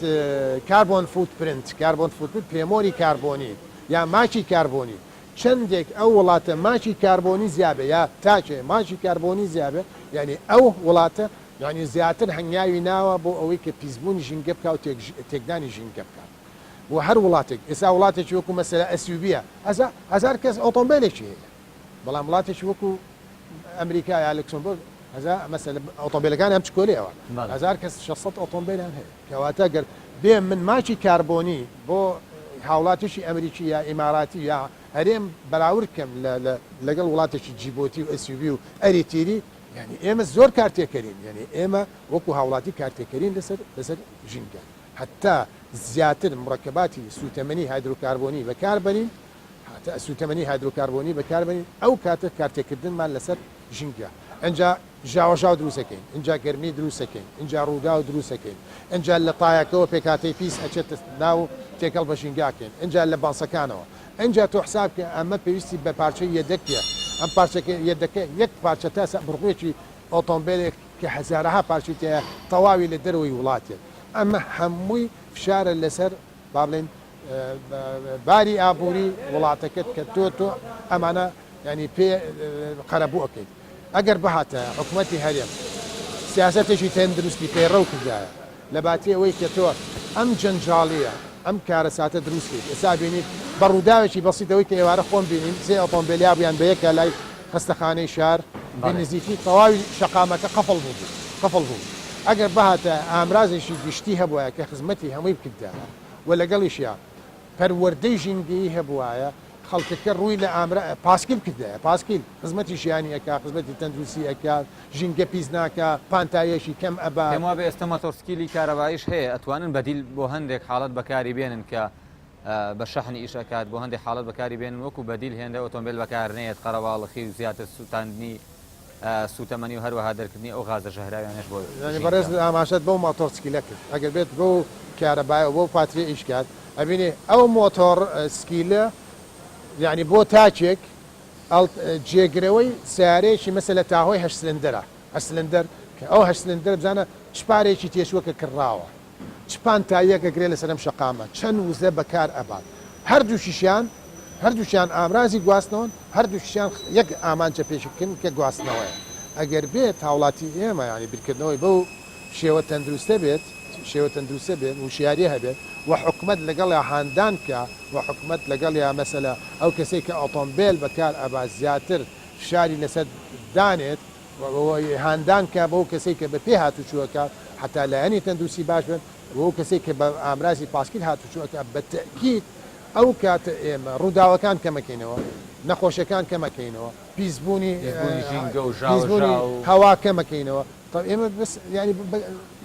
کاربۆن فوتپرنت کاربۆن فوتپرنت پێمۆری کاربۆنی یا ماچی کاربۆنی چەندێک ئەو وڵاتە ماچی کاربۆنی زیابێ یا تاچێ ماچی کاربۆنی زیابێ یعنی ئەو وڵاتە یعنی زیاتر هەنگاوی ناوە بۆ ئەوەی کە پیسبوونی ژینگە بکە و تێکدانی ژینگە بکات بۆ هەر وڵاتێک ئێستا وڵاتێکی وەکو مەسەلە ئەسیوبیە هەزار کەس ئۆتۆمبیلێکی هەیە بەڵام وڵاتێکی وەکو ئەمریکا یا لەکسۆمبۆرگ مەسەلە ئۆتۆمبیلەکان ئەم چکۆلەوە هەزار کەس 600 ئۆتۆمبیلیان هەیە کەواتە گەر بێ من ماچی کاربۆنی بۆ هاوڵاتیشی ئەمریکی یا ئیماراتی یا هەرێم بەراوردکەم لەگەڵ وڵاتێکی جیبۆتی و ئەسیوبی و ئەریتیری یعنی ئێمە زۆر کارتێکەرین یعنی ئێمە وەکو هاوڵاتی کارتێکەرین لەسەر ژینگە حتا زیاتر مڕەکەباتی سوتەمەنی هایدرۆکاربۆنی بەکاربەرین سوتەمەنی هایدرۆکاربۆنی بەکاربەرین ئەو کاتە کارتێکردنمان لەسەر ژینگە ئەجا ژاوەژاو دروستەکەین اینجا گەرمی دروستەکەین اینجا ڕوودا و دروستەکەین اینجا لە تایەکەوە پێکاتی پیس ئەچێتە ناو تێکەڵ بە ژینگاکەین اینجا لە بانسەکانەوە اینجا تۆ حساب کە ئەمە پێویستی بە پارچەی یەدەکە ئەم پارچەکە یەدەکە یەک پارچە تا بڕوێکی ئۆتۆمبیلێک کە هەزارەها پارچی تەیە تەواوی لە دەروی وڵاتێت ئەمە هەمووی فشارە لەسەر با بڵێن باری ئابووری وڵاتەکەت کە تۆ ئەمانە ینی پێ قەرەبوو ئەەکەیت ئەگەر بەهاتە حکوومەتی هەرێم سیاسەتێکی تەندروستی پێڕەو کردایە لە باتی ئەوەی کە تۆ ئەم جەنجاڵیە ئەم کارەساتە دروستیت ئێستا بینیت بەڕووداوێکی بەسیتەوەی کە ئێوارە خۆم بینین سێ ئۆتۆمبیلیا بوویان بە یەکە لای خستەخانەی شار نزیکی تەواوی شەقامەکە قەفڵ بوو ئەگەر بەهاتە ئامرازێکی گشتی هەبووە کە خزمەتی هەمووی بکردایە و لەگەڵیشیان پەروەردەی ژینگەی هەبوایە خەڵکەکە ڕووی لە پاسکیل کردایە پاسکیل خزمەتی ژیانی ئەکا خزمەتی تەندروستی ئەکا ژینگە پیس ناکە پانتایەشی کەم ئەبا پێم بە ئێستا مۆتۆرسکیلی کارەباییش هەیە ئەتوانن بەدیل بۆ هەندێک حاڵەت بەکاری بێنن کە بە شەحنی ئیشەکات بۆ هەندێک حاڵەت بەکاری بێنن وەکو بەدیل هێندە ئۆتۆمبیل بەکارنێت قەرەباڵخی و زیاتر سووتاندنی سوتەمەنی و هەروەها دەرکردنی ئەو غازە ژەهراویانش بۆ بەڕێز ئاماشەت بەو مۆتۆرسکیلە کرد ئەگەر بێت بۆ کارەبای و بۆ پاتری ئیشکات ئەبینێ ئەو مۆتۆر سکیلە یعنی بۆ تاچێک جێگرەوەی سیارەیەکی مەسە لە تاهۆی هەشت سلندەرە هەشت ئەو هەشت سلندەر بزانە چپارێکی تێشوەکە کڕاوە چپان تایەکە گرێ لەسەرم شەقامە چەند وزە بەکار ئەبات هەردووشیان ئامرازی گواستنەوەن هەردووشیان یەک ئامانجە پێشکن کە گواستنەوەیە ئەگەر بێت هاوڵاتی ئێمە ینی بیرکردنەوەی بەو شێوە تەندروستە بێت وشیاری هەبێت و حکومت لەگەڵ یا هاندان کە و حکومت لەگەڵ یا مەسەلە ئەو کەسێک کە ئۆتۆمبیل بەکار ئەبا زیاتر شاری لەسەر دانێت هاندان کە بەو کەسێک کە بە پێ هاتوچووەکە حتا لایەنی تەندروستی باش بن بۆ کەسێک کە بە ئامرازی پاسکیل هاتوچووەکە بە تەکید ئەو کاتە ئێمە ڕووداوەکان کەمەکەینەوە نەخۆشەکان کەمەکەینەوە پیسبوونی هەوا کەمەکەینەوە ئێمە ینی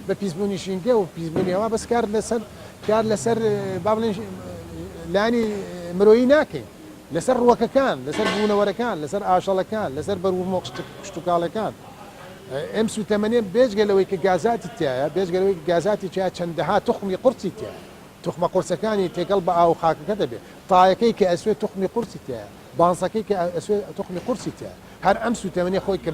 بە پیسبوونی ژینگە و پیسبوونی هەوا بەس کار لەسەر با بڵێن لانی مرۆیی ناکەین لەسەر ڕووەکەکان لەسەر بوونەوەرەکان لەسەر ئاشەڵەکان لەسەر بەرومۆ شتوکاڵەکان ئەم سوتەمەنێ بێژگەلەوەی کە گازاتی تایە بێژگەلەوەی گازاتی چیا چەندەها توخمی قورسی تایە توخمە قورسەکانی تێگەڵ بە ئاو خاکەکە دەبێت تایەکەی کە ئەسوێ توخمی قورسی تایە بانسەکەی کە ئەسوێ توخمی قورسی تایە هەر ئەم سوتەمەنێ خۆی کە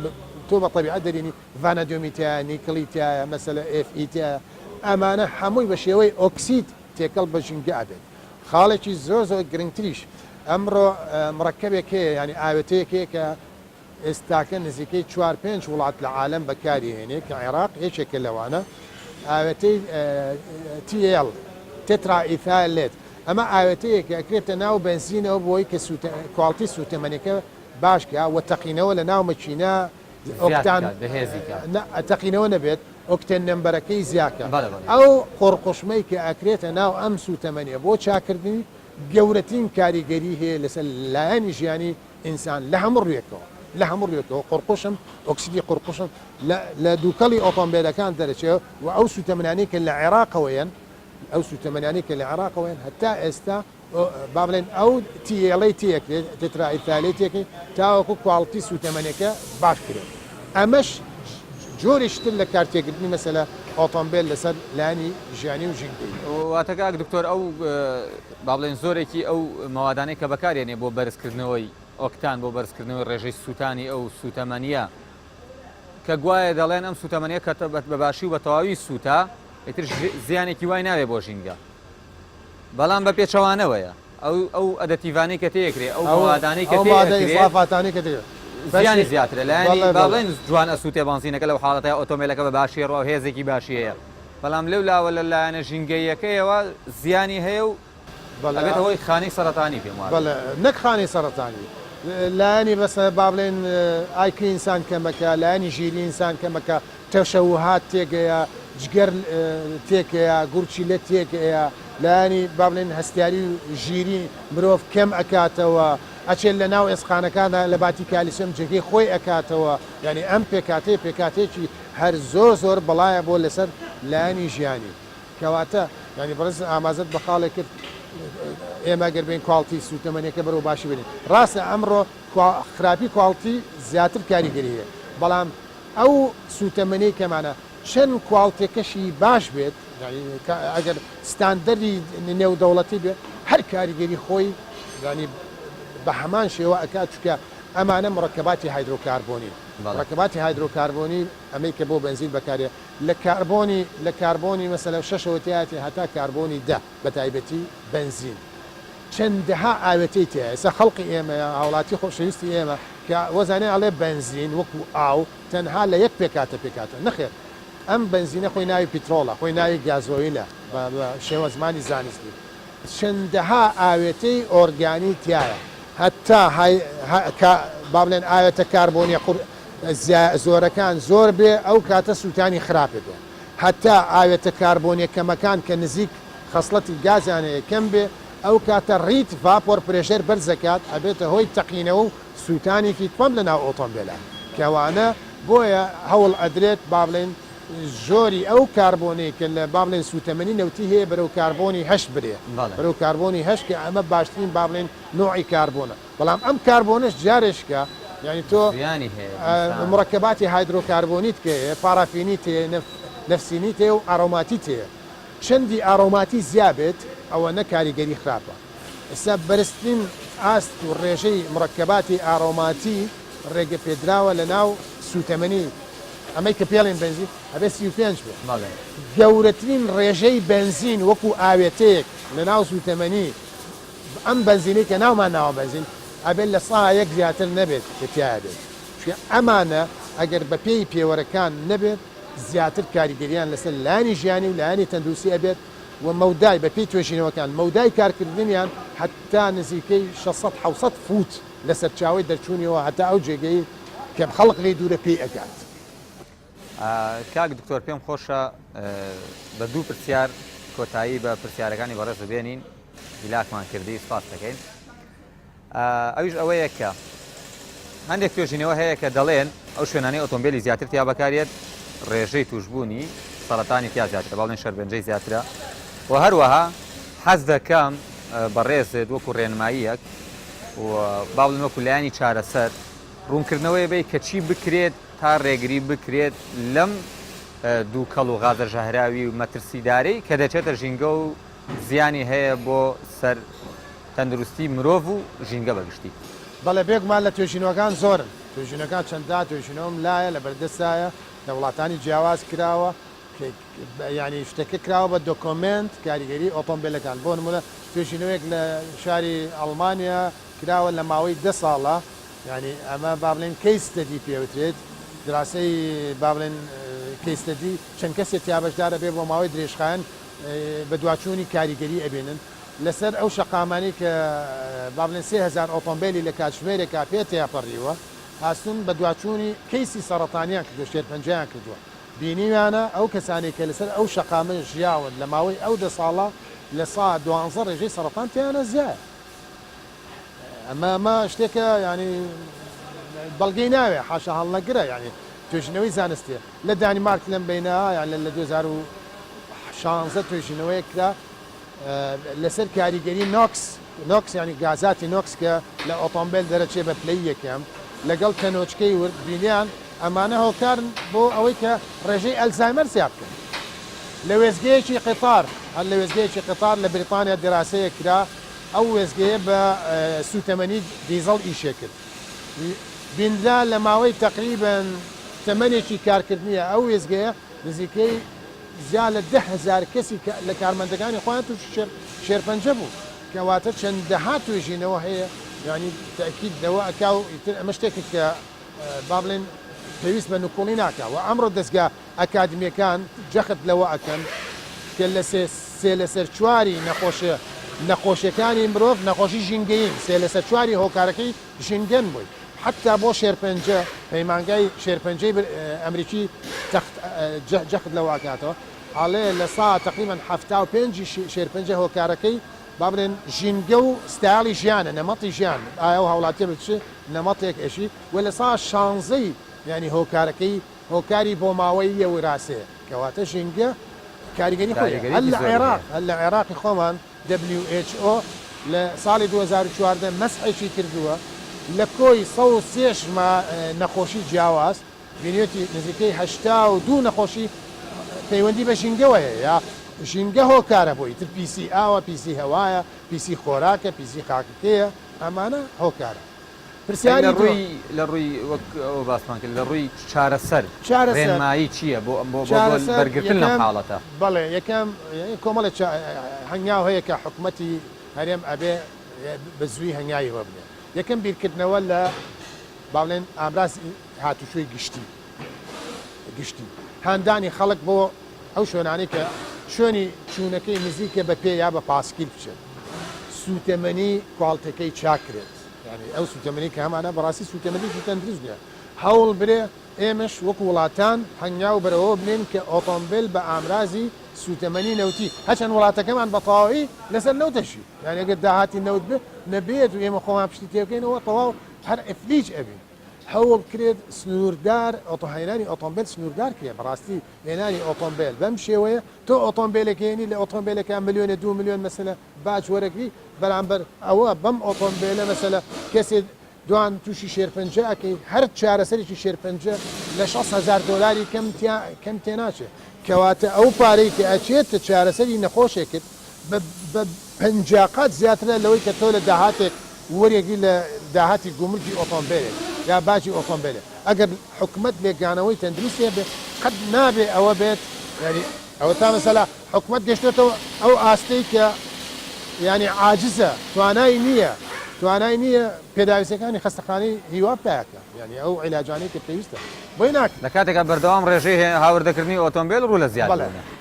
تۆ بە طبیعەت دەرێنی ڤانەدیۆمی تایە نیکڵی تایە مەسەلە FE تایە ئەمانە هەمووی بە شێوەی ئۆکسید تێکەڵ بە ژینگە ئەبێت خاڵێکی زۆر گرنگتریش ئەمڕۆ مڕەکەبێک هەیە ینی ئاوێتەیەکەیە کە ئێستاکە نزیکەی 4-5 وڵات لە عالم بەکاری هێنێ کە عێراق یەکێکە لەوانە ئاوێتەی TL تترا ئیثالێت ئەمە ئاوێتەیەکە ئەکرێتە ناو بنزینەوە بۆی کە کواڵتی سوتەمەنەکە باشکە و تەقینەوە لە ناو مەچینە ئۆکتان تەقینەوە نەبێت ئۆکتێن نمبەرەکەی زیاکە ئەو قۆڕقۆشمەی کە ئەکرێتە ناو ئەم سوتەمەنیە بۆ چاکردنی گەورەترین کاریگەری هەیە لەسەر لایەنی ژیانی ئینسان لە هەموو ڕوێکەوە قڕقۆشم ئۆکسیدی قڕقۆشم لە دووکەڵی ئۆتۆمبیلەکان دەرەچێت و ئەو سوتەمەنانی کە لە عێراقەوەیەن ئەو سوتەمەنانی کە لە عێراقەوەیەن هەتا ئێستا با بڵێن ئەو TLA تێکرێت تترا ئیثالێتێکی تاوەکو کواڵتی سوتەمەنەکە باش کرێت ئەمەش جۆرێشتر لە کارتێکردنی مەسەلە ئۆتۆمبیل لەسەر لانی ژیانی و ژینگەی واتەکە دکتۆر ئەو با بڵێن زۆرێکی ئەو مەوادانەی کە بەکارێنێ بۆ بەرزکردنەوەی ئۆکتان بۆ بەرزکردنەوەی ڕێژەی سووتانی ئەو سوتەمەنیە کە گوایە دەڵێن ئەم سوتەمەنیە کە بەباشی و بە تەواوی سووتە ئیتر زیانێکی وای ناوێ بۆ ژینگە بەڵام بە پێچەوانەوەیە ئەو ئەدەتیڤانەی کە تێکرێ ئەو مەوادانەی کە تێکرێفاتانی کە زیانی زیاترە لایانی باڵێن جوان ئەسووتێ بانزینەکە لەو حاڵەتە ئۆتۆمبیلەکە بە باشی ڕۆ هێزێکی باشیەیە بەڵام لەو لاوە لە لایەنە ژینگەیەکەیەوە زیانی هەیە و بەڵێت ئەوەی خانی سەرەتانی پێم وایە نەک خانی سەرەتانی لایانی بەسە با بڵێن ئایکی ئینسان کەمەکە لایانی ژیری ئینسان کەمەکە تەشەوهات تێگەیە جگەر تێکەیە گورچی لە تێکەیە لایانی با بڵێن هەستیاری و ژیری مرۆڤ کەم ئەکاتەوە ئەچێت لە ناو ئێسخانەکاندا لە باتی کالیسیۆم جێگەی خۆی ئەکاتەوە ینی ئەم پێکاتێکی هەر زۆر بەڵایە بۆ لەسەر لایانی ژیانی کەواتە ینی بەڕێز ئامازت بە خاڵێک کرد ئێمە گەربین کواڵتی سوتەمەنیەکە بەرەو باشی بێنین ڕاستە ئەمڕۆ خراپی کواڵتی زیاتر کاریگەری هەیە بەڵام ئەو سوتەمەنی کەمانە چەند کواڵتێکەشی باش بێت ئەگەر ستاندەری نێودەوڵەتی بێت هەر کاریگەری خۆی ینی بە هەمان شێوە ئەکات چکە ئەمانە مڕکەباتی هایدرۆکاربۆنی ڕکەباتی هایدرۆکاربۆنی ئەمەی کە بۆ بنزین بەکارێ لە کاربۆنی مەسەلە 6 هەتا کاربۆنی 10 بە تایبەتی بنزین چەندەها ئاوێتەی تێ ئێستا خەڵقی ئێمە هاوڵاتی خۆشەویستی ئێمە کە وەزانێ ئەڵێ بنزین وەکو ئاو تەنها لە یەک پێکاتە نەخێر ئەم بنزینە خۆی ناوی پیترۆڵە خۆی ناوی گازۆیلە بە شێوە زمانی زانستی چەندەها ئاوێتەی ئۆرگانی تایە هەتا با بڵێن ئاوێتە کاربۆنی زۆرەکان زۆر بێ ئەو کاتە سووتانی خراپێ بێ هەتا ئاوێتە کاربۆنی کەمەکان کە نزیک خەسڵەتی گازانەیە کەم بێ ئەو کاتە ڕیت ڤاپۆر پرێژەر بەرزەکات ئەبێتە هۆی تەقینەوە و سووتانێکی کۆم لە ناو ئۆتۆمبیلە کەوانە بۆیە هەوڵ ئەدرێت با بڵێن زۆری ئەو کاربۆنی کە لە با بڵێن سوتەمەنی نەوتی هەیە بەرەو کاربۆنی هەشت برێ بەرەو کاربۆنی هەشت کە ئەمە باشترین با بڵێن نوعی کاربۆنە بەڵام ئەم کاربۆنش جارێشکە یعنی تۆ مڕکەباتی هایدرۆکاربۆنیت کە پارافینیت نەفسینیت و ئاڕۆماتیت هەیە چەندی ئاڕۆماتی زیابێت ئەوە نە کاریگەری خراپە ئێستا بەرزترین ئاست و ڕێژەی مڕکەباتی ئاڕۆماتی ڕێگە پێدراوە لە ناو سوتەمەنی ئەمەی کە پێڵێن بنزین ئەبێ 35 بێت گەورەترین ڕێژەی بنزین وەکو ئاوێتەیەک لە ناو سوتەمەنی ئەم بنزینەی کە ناومان ناوە بنزین ئەبێت لە ساەک زیاتر نەبێت کە تیا بێت ئەمانە ئەگەر بە پێی پێوەرەکان نەبێت زیاتر کاریگەریان لەسەر لانی ژیانی و لایانی تەندروستی ئەبێت و مەودای بە پێی توێژینەوەکان مەودای کارکردنیان حتا نزیکەی 600 فوت لەسەر چاوی دەرچوونیەوە هەتا ئەو جێگەی کە خەڵق لێ دوورە پێی ئەکات. کاک دکتۆر پێم خۆشە بە دوو پرسیار کۆتایی بە پرسیارەکانی بەڕێز ببێنین بیلاکمان کردی سپاس دەکەین. ئەویش ئەوەیە کە هەندێک توێژینەوە هەیە کە دەڵێن ئەو شوێنانەی ئۆتۆمبیلی زیاتر تیا بەکارێت ڕێژەی توشبوونی سەرەتانی تیا زیاترە باڵێن شەربەنجەی زیاترە و هەروەها حەز دەکەم بەڕێزت وەکو ڕێنماییەک و باڵن وەکو لایانی چارەسەر ڕوونکردنەوەی بێ کە چی بکرێت تا ڕێگری بکرێت لەم دوو کەڵ و غازە ژەهراوی و مەترسیدارەی کە دەچێتە ژینگە و زیانی هەیە بۆ سەر تەندروستی مرۆڤ و ژینگە بەگشتی. بەڵێ بێگومان لە توێژینەوەکان زۆرن توێژینەکان چەنددا توێژینەوەم لایە لە بەردەستایە لە وڵاتانی جیاواز کراوە ینی شتەکە کراوە بە دۆکۆمنت کاریگەری ئۆتۆمبیلەکان بۆ نمونە توێژینەوەیەک لە شاری ئەڵمانیا کراوە لە ماوەی 10 ساڵە ینی ئەمە با بڵێن کەیستەدی پێوترێت دراسی با بڵێن کەیستەدی چەند کەسێک تیابەشدارە بێ بۆ ماوەی درێژخایەن بە دواچوونی کاریگەری ئەبێنن لەسەر ئەو شەقامانی کە با بڵێن 3000 ئۆتۆمبیلی لە کاتژمێرێکا پێ تێپەڕیوە هاستون بە دواچوونی کەیسی سەرەتانیان کردو شێرپەنجەیان کردووە بینیوانە ئەو کەسانی کە لەسەر ئەو شەقامە ژیاون لە ماوەی ئەو 10 ساڵە لە سا 12 ڕێژەی سەرەتان تیانە زیایە ئەمە شتێکە ینی بەڵگەی ناوێ حاشا هەڵنەگرە ینی توێژینەوەی زانستیە لە دانیمارک لەم بینەوە یان لە 2016 توێژینەوەی کرا لەسەر کاریگەری نۆکس ینی گازاتی نۆکس کە لە ئۆتۆمبیل دەرەچێ بە پلەی یەکەم لەگەڵ تەنۆچکەی ورد بینیان ئەمانە هۆکارن بۆ ئەوەی کە ڕێژەی ئەلزایمەر زیاد بکەن لە وێزگەیەکی قطار هەر لە وێزگەیەکی قطار لە بریتانیا دراسەیە کرا ئەو وێزگەیە بە سوتەمەنی دیزەڵ ئیشێ کرد بیندا لە ماوەی تقریبن تەمەنێکی کارکردنیە ئەو وێزگەیە نزیکەی زیاد لە 10,000 کەسی لە کارمەندەکانی خۆیان توش شێرپەنجە بوو کەواتە چەندەها توێژینەوە هەیە ینی تاکیدەوە ئەکا و ئەمە شتێکی کە با بڵێن پێویست بە نکۆڵی ناکە و ئەمڕۆ دەستگا ئەکادمیەکان جەخت لەوە ئەکەن کە لە سێ لەسەر چواری نەخۆشیەکانی مرۆڤ نەخۆشی ژینگەین سێ لەسەر چواری هۆکارەکەی ژینگەن بووی حتا بۆ شێرپەنجە پەیمانگای شێرپەنجەی ئەمریکی جەخت لەوە ئاکاتەوە ئاڵێ لە سا تقریبا 75 شێرپەنجە هۆکارەکەی با بڵێن ژینگە و ستایلی ژیانە نەمەتی ژیان ئایا و هەوڵاتیە بچێ نەمەتێک ئەشی و لە سا 16 ینی هۆکارەکەی هۆکاری بۆ ماوەی یەوەراسەیە کەواتە ژینگە کاریگەری خۆی هەل لە عێراقی خۆمان WHO لە ساڵی 2014 مەسحێکی کردووە لە کۆی 130 نەخۆشی جیاواز بینێتی نزیکەی 82 نەخۆشی پەیوەندی بە ژینگەوەیە یا ژینگە هۆکارە بۆی تر پیسی ئاوە پیسی هەوایە پیسی خۆراکە پیسی خاکەکەیە ئەمانە هۆکارە پرسیاری لە ڕووی باسمان کرد لە ڕووی چارەسەر ڕێنمایی چییە بۆ بەرگرتن لەم حاڵەتە بەڵێ یەکەم کۆمەڵە هەنگاو هەیە کە حکوومەتی هەرێم ئەبێ بە زووی هەنگاویەوە بنێ یەکەم بیرکردنەوە لە باڵێن ئامراز هاتوچۆی گشتی هاندانی خەڵک بۆ ئەو شوێنانەی کە شوێنی چوونەکەی نزیکە بە پێ یا بە پاسکیل بچێت سوتەمەنی کوڵتەکەی چاکرێت یعنی ئەو سوتەمەنی کە هەمانە بەڕاستی سوتەمەنی تەندروست نیە هەوڵ برێ ئێمەش وەکو وڵاتان هەنگا و بەرەوە بنین کە ئۆتۆمبیل بە ئامرازی سوتەمەنی نەوتی هەچەند وڵاتەکەمان بەتەواوی لەسەر نەوتەشی یعنی ئەگەر داهاتی نەوت نەبێت و ئێمە خۆمان پشتی تێبکەینەوە تەواو هەر ئەفلیج ئەبین هەوڵ کرێت سنووردار ئۆتۆهێنانی ئۆتۆمبیل سنووردار کرێ بەڕاستی هێنانی ئۆتۆمبیل بەم شێوەیە تۆ ئۆتۆمبیلەکەێنی لە ئۆتۆمبیلەکان ملیۆنە 2 میلیۆن مەسەلە باج وەرەگری بەرامبەر ئەوە بەم ئۆتۆمبیلە مەسەلە کەسێک دوان تووشی شێرپەنجە ئەەکەی هەر چارەسەرێکی شێرپەنجە لە 6,000 دلاری کەم تێناچێت کەواتە ئەو پارەی کە ئەچێتە چارەسەری نەخۆشێکت بە پەنجاقات زیاترە لەوەی کە تۆ لە داهاتێک وەرێکی لە داهاتی گومرگی ئۆتۆمبیلێک یا باجی ئۆتۆمبیلێ ئەگەر حکومت لێگانەوەی تەندروستێ بێت قەت نابێ ئەوە بێت ینی ئەوە تا مەسەلا حکومت گەشتێتەوە ئەو ئاستەی کە ینی عاجزە توانای نییە پێداویستەکانی خەستەخانەی هیوا پیاکە ینی ئەو عیلاجانەی کە پێویستە بۆی ناکە لە کاتێکە بەردەوام ڕێژەی هاوردەکردنی ئۆتۆمبیل ڕوو لە زیاد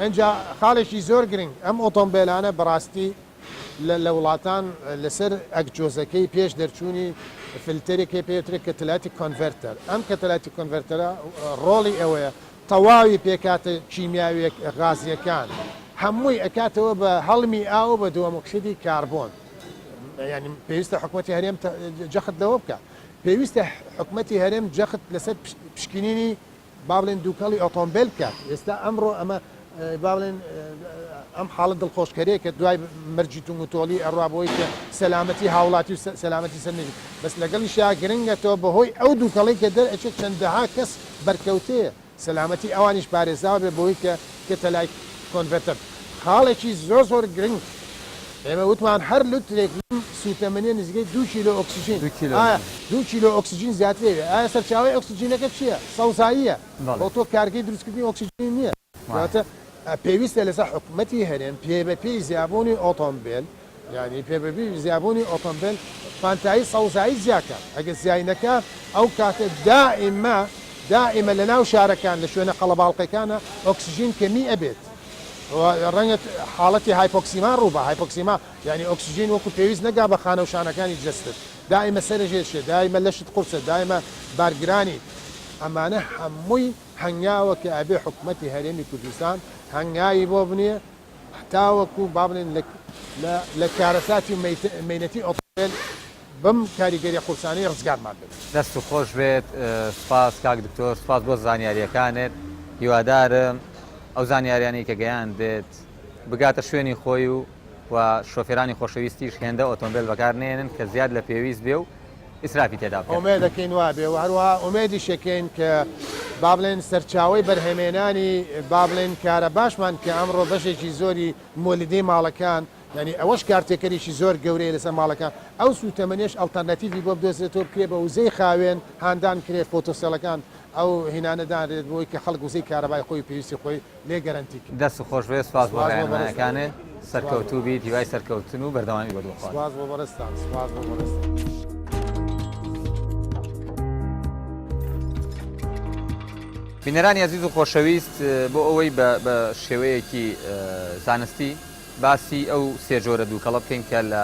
ئەجا خاڵێکی زۆر گرنگ ئەم ئۆتۆمبیلانە بەڕاستی لە وڵاتان لەسەر ئەکجۆزەکەی پێش دەرچوونی فلتەرێکی پێوترێت کەتەلاتی کۆنڤەرتەر ئەم کەتەلاتی کۆنڤەرتەرە ڕۆڵی ئەوەیە تەواوی پێکاتە کیمیاویەک غازیەکان هەمووی ئەکاتەوە بە هەڵمی ئاو بە دووەمەکسیدی کاربۆن ینی پێویستە حکوومەتی هەرێم جەخت لەوە بکە پێویستە حکوومەتی هەرێم جەخت لەسەر پشکنینی با بڵێن دووکەڵی ئۆتۆمبیل کات ئێستا ئەمڕۆ ئەمە با بڵێن ئەم حاڵت دڵخۆشکەرەیە کە دوای مەرجی تونگوتۆڵی ئەڕابەوەی کە سەلامەتی هاوڵاتی و سەلامەتی سەرنجی بەس لەگەڵی شا گرنگەتەوە بەهۆی ئەو دووکەڵی کە دەرئەچێت چەندەها کەس بەرکەوتەیە سەلامەتی ئەوانیش پارێزاوە بێ بۆی کە کەتەلای کۆنڤەرتەر خاڵێکی زۆر گرنگ ئێمە وتمان هەر لوترێک سوتەمەنی نزیکەی 2 کیلۆ ئۆکسیژین 2 کیلۆ ئۆکسیژین زیاترێ ئایا سەرچاوی ئۆکسیژینەکە چییە؟ سەوزاییە بۆ تۆ کارگەی دروستکردنی ئۆکسیژین نییە واتە پێویستە لەسەر حکوومەتی هەرێم پێی زیابوونی ئۆتۆمبیل ینی پێبی زیابوونی ئۆتۆمبیل فانتایی سەوزایی زیاکە ئەگە زیینەکە ئەو کاتە دائمە لە ناو شارەکان لە شوێنە قەڵەباڵقەکانە ئۆکسیژین کەمی ئەبێت ڕەنگە حاڵەتی هایپۆکسیما ڕووبە هایپۆکسیما ینی ئۆکسیژین وەکو پێویست نەگا بە خانە و شانەکانی جستت دائمە سەرژێشێ دائمە لەشت قورسە دائمە بارگرانی ئەمانە هەمووی هەنگاوە کە ئەبێ حکوومەتی هەرێمی کوردستان هەنگاوی بۆ بنیە تاوەکو با بڵێن لە کارەساتی مینەتی ئۆتۆمبیل بەم کاریگەری قورسانی ڕزگارمان بێت دەست و خۆش بێت سپاس کاک دکتۆر سپاس بۆ زانیاریەکانت هیوادارم ئەو زانیاریانی کە گەیان دێت بگاتە شوێنی خۆی و شۆفێرانی خۆشەویستیش هێندە ئۆتۆمبیل بەکارنێنن کە زیاد لە پێویست بێ و ئیسرافی تێدا بکەن ئومێد دەکەین وا بێ و هەروەها ئومێدی شەکەین کە با بڵێن سەرچاوی بەرهەمێنانی با بڵێن کارە باشمان کە ئەمڕۆ بەشێکی زۆری مۆلیدەی ماڵەکان ینی ئەوەش کارتێکەریشی زۆر گەورەیە لەسەر ماڵەکان ئەو سوتەمەنیش ئەڵتەرناتیڤی بۆ بدۆزرێتەوە بکرێ بە وزەی خاوێن هاندان کرێت فۆتۆسێڵەکان ئەو هینانەدانرێت بۆی کە خەڵک وزەی کارەبای خۆی پێویستی خۆی لێ گەرانتی دەست و خۆش بێ سپاس بۆ ڕێنمایەکانت سەرکەوتوو بیت هیوای سەرکەوتن و بەردەوامی بەدوخواست سپاس بۆ بەڕێستان سپاس بۆ بەڕێستان بینەرانی عەزیز و خۆشەویست بۆ ئەوەی بە شێوەیەکی زانستی باسی ئەو سێ جۆرە دووکەڵە بکەین کە لە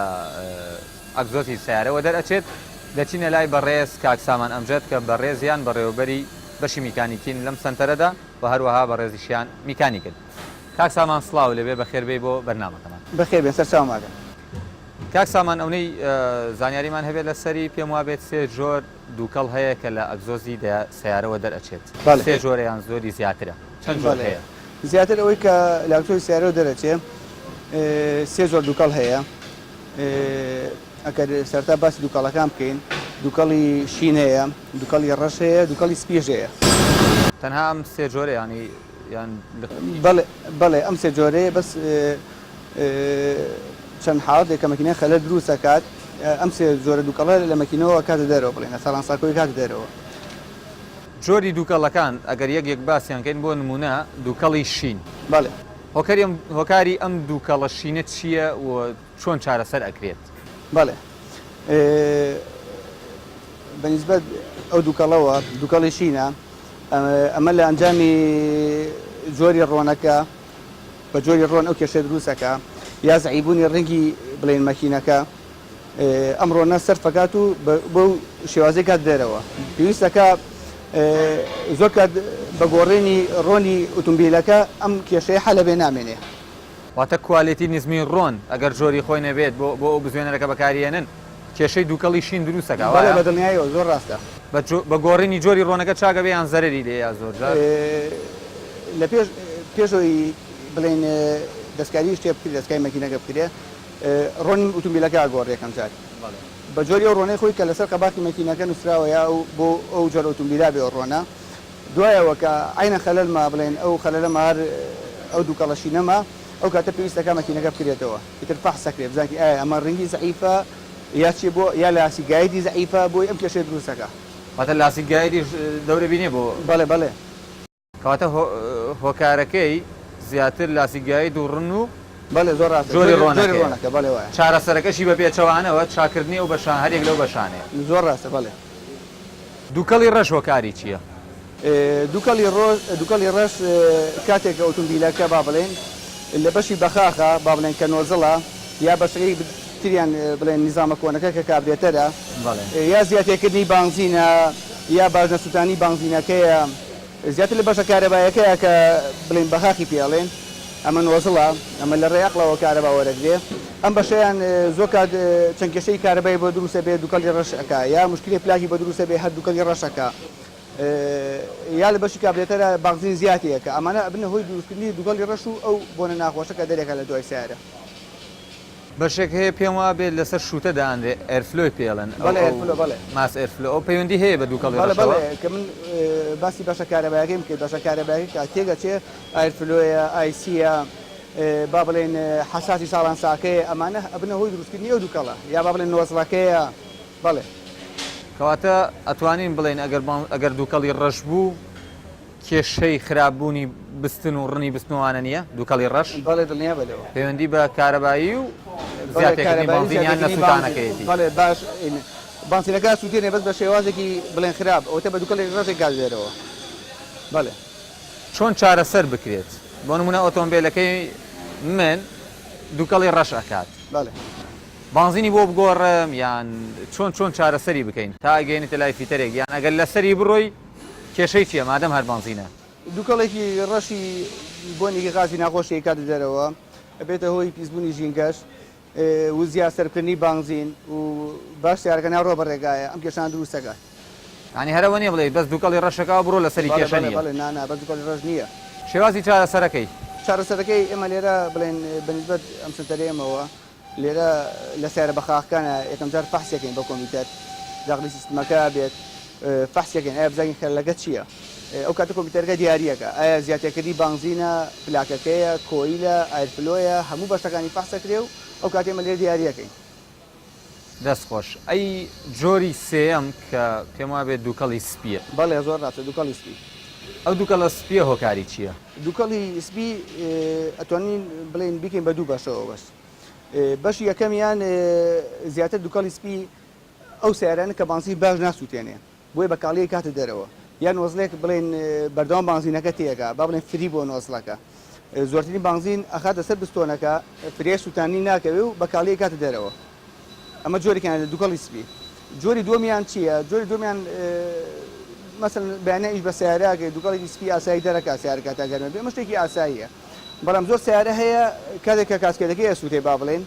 ئەگزۆزی سیارەوە دەرئەچێت دەچینە لای بەڕێز کاک سامان ئەمجەد کە بەڕێزیان بەڕێوەبەری بەشی میکانیکین لەم سنتەرەدا و هەروەها بەڕێزیشیان میکانی کرد کاک سامان سڵاو لەبێ بەخێربێ بۆ بەرنامەکەمان بەخێر بێن سەرچاوماگەن کاک سامان ئەوەی زانیاریمان هەبێت لەسەری پێم وابێت سێ جۆر دووکەڵ هەیە کە لە ئەگزۆزی سیارەوە دەرئەچێت سێ جۆرەیان زۆری زیاترە چەند جۆر هەیە زیاتر ئەوەی کە لە ئەگزۆزی سیارەوە دەرەچێت سێ جۆر دووکەڵ هەیە ئەگەر سەرتا باسی دووکەڵەکان بکەین دووکەڵی شین هەیە دووکەڵی ڕەش هەیە دووکەڵی سپیژ هەیە تەنها ئەم سێ جۆرە ینی یان بەڵێ ئەم سێ جۆرەیە بەس چەند حاڵەتێک کە مەکینە خەلە دروست دەکات ئەم سێ جۆرە دووکەڵە لە مەکینەوە کاتە دەرەوە بڵێن ساڵانساکۆی کاتە دەرەوە جۆری دووکەڵەکان ئەگەر یەک باسییان کەین بۆ نمونە دووکەڵی شین بەڵێ هۆکاری ئەم دووکەڵە شینە چییە و چۆن چارەسەر ئەکرێت بەڵێ بەنسبەت ئەو دووکەڵەوە دووکەڵی شینە ئەمە لە ئەنجامی جۆری ڕۆنەکە بە جۆری ڕۆن ئەو کێشە دروستەکە یا زعیبوونی ڕەنگی بڵێن مەکینەکە ئەمڕۆنە سەرفەکات و بۆ شێوازەی کات دێرەوە پێویستەکە زۆر کات بە گۆڕێنی ڕۆنی ئۆتۆمبیلەکە ئەم کێشەیە حەلە بێ نامێنێ واتە کوالێتی نزمی ڕۆن ئەگەر جۆری خۆی نەبێت بۆ ئەو بزوێنەرەکە بەکارێنن کێشەی دووکەڵی شین دروستەکە بەڵێ بە دڵنیایەوە زۆر ڕاستە بە گۆڕینی جۆری ڕۆنەکە چاکە بێ یان زەرری لێ یا زۆر لە پێشەوەی بڵێن دەستکاری شتێ بکرێت دەستکای مەکینەکە بکرێ ڕۆنی ئۆتۆمبیلەکە ئاگۆڕێ یەکەم جار بە جۆری ئەو ڕۆنەی خۆی کە لەسەر قەباقی مەکینەکە نووسراوە یا بۆ ئەو جۆرە ئۆتۆمبیلا بێ ڕۆنە دوایەوە کە عینە خەلەلما بڵێن ئەو خەلەلەمە هەر ئەو دووکەڵەشی نەما ئەو کاتە پێویستەکە مەکینەکە بکرێتەوە ئیتر فەحسەکرێ بزانکی ئایا ئەمە ڕنگی زەعیفە یا چی بۆ یا لاسیگایدی زەعیفە بۆی ئەم کێشەی دروستەکە واتە لاسیگایدی دەورە بینێ بۆ بەڵێ بەڵێ کەواتە هۆکارەکەی زیاتر لاسیگایی دووڕن و بەڵێ زۆر ڕاستە جۆری ڕۆنەکە بەڵێ وایە چارەسەرەکەشی بە پێچەوانەوە چاکردنی ئەو بەشان هەرێک لەو بەشانێ زۆر ڕاستە بەڵێ دووکەڵی ڕەش هۆکاری چییە؟ دووکەڵی ڕەش کاتێک ئۆتۆمبیلەکە با بڵێن لە بەشی بەخاخە با بڵێن کە نۆزڵە یا بەشەکەی تریان بڵێن نیزامە کۆنەکە کە کابرێتەرە یا زیاتێکردنی بانزینە یا باژنە سووتانی بانزینەکەیە زیاتر لە بەشە کارەبایەکەیە کە بڵێن بەخاخی پێڵێن ئەمە نۆزڵە ئەمە لە ڕێعقلەوە کارەبا وەرەگرێ ئەم بەشەیان زۆر کات چەند کێشەی کارەبای بۆ دروستە بێ دووکەڵی ڕەشەکە یا مشکلی پلاکی بە دروستە بێ هەر دووکەڵی ڕەشەکە یا لە بەشی کابرێتەرە بانزین زیاتەیە کە ئەمانە بنە هۆی دروستکردنی دووگەڵی ڕەش و ئەو بۆنە ناخۆشەکە دەرێکە لە دوای سیارە بەشێک هەیە پێم وا بێت لەسەر شوتە داندێ ئەرفلۆی پێڵن ماس ئەرفلۆ ئەو پەیوەندی هەیە بە دووکەڵی ڕەشەوە کە من باسی بەشە کارەبایەکەیم کرد بەشە کارەبایەکە کە تێگە چێ ئایرفلۆیە ئایسیە با بڵێن حەساسی ساڵانساکەیە ئەمانە ئەبنە هۆی دروستکردنی ئەو دووکەڵە یا با بڵێن نۆزڵەکەیە بەڵێ کەواتە ئەتوانین بڵێن ئەگەر دووکەڵی ڕەش بوو کێشەی خراپبوونی بستن و ڕنی بستنوانە نییە دووکەڵی ڕەش بەڵێ دڵنیا بەلەوە پەیوەندی بە کارەبایی و زیاتێکردنی بانزینیان نەسووتانەکەیەتی بەڵێ باش بانسینەکە سووتێنێ بەس بە شێوازێکی بڵێن خراپ ئەوتە بە دووکەڵی ڕەشێک گازێرەوە بەڵێ چۆن چارەسەر بکرێت بۆ نمونە ئۆتۆمبیلەکەی من دووکەڵی ڕەش ئەکات بەڵێ بانزینی بۆ بگۆڕم یان چۆن چارەسەری بکەین تا ئەگەینێتە لای فیتەرێک یان ئەگەر لەسەری بڕۆی کێشەی چییە مادەم هەر بانزینە دووکەڵێکی ڕەشی بۆنێکی غازی ناخۆشی کات دەرەوە ئەبێتە هۆی پیسبوونی ژینگەش و زیاسەرکردنی بانزین و باش سیارەکە ناو ڕۆ بەڕێگایە ئەم کێشان دروستەکە ینی هەرەوە نیە بڵێ بەس دووکەڵی ڕەشەکە بڕۆ لەسەری کێشە نیە نا بەس دووکەڵی ڕەش نییە شێوازی چارەسەرەکەی چارەسەرەکەی ئێمە لێرە بڵێن بەنسبەت ئەم سنتەرێمەوە لێرە لە سیارە بەخاخەکانە یەکەم جار فەحسێکین بە کۆمپیوتەر داخلی سیستمەکە بێت فەحسێکین ئایا بزانین خەلەکە چییە ئەو کاتە کۆمپیوتەرەکە دیاریەکە ئایا زیاتێکردی بانزینە پلاکەکەیە کۆیلە ئایرفلۆیە هەموو بەشەکانی فەحسەکرێ و ئەو کاتێ ئێمە لێرە دیاریەکەین دەستخۆش ئەی جۆری سێەم کە پێم وا بێت دووکەڵی سپیە بەڵێ زۆر ڕاستە دووکەڵی سپی ئەو دووکەڵە سپیە هۆکاری چییە دووکەڵی سپی ئەتوانین بڵێن بیکەین بە دوو بەشەوە بەس بەشی یەکەمیان زیاتر دووکەڵی سپی ئەو سیارانە کە بانزی باش ناسووتێنێ بۆی بەکاڵی کاتە دەرەوە یان نۆزلێک بڵێن بەردەوام بانزینەکە تێگە با بڵێن فری بۆ نۆزلەکە زۆرترین بانزین ئەخاتە سەر بستۆنەکە فرێ سووتانی ناکەوێ و بەکاڵی کاتە دەرەوە ئەمە جۆرێکیان لە دووکەڵی سپی جۆری دومیان چییە جۆری دومیان مەسەن بەیانەیش بە سیارەکە دووکەڵی سپی ئاسایی دەرەکە سیارەکە تا گەرمە بێ شتێکی ئاساییە بەڵام زۆر سیارە هەیە کاتێک کە کاسکێتەکەی ئەسووتێ با بڵێن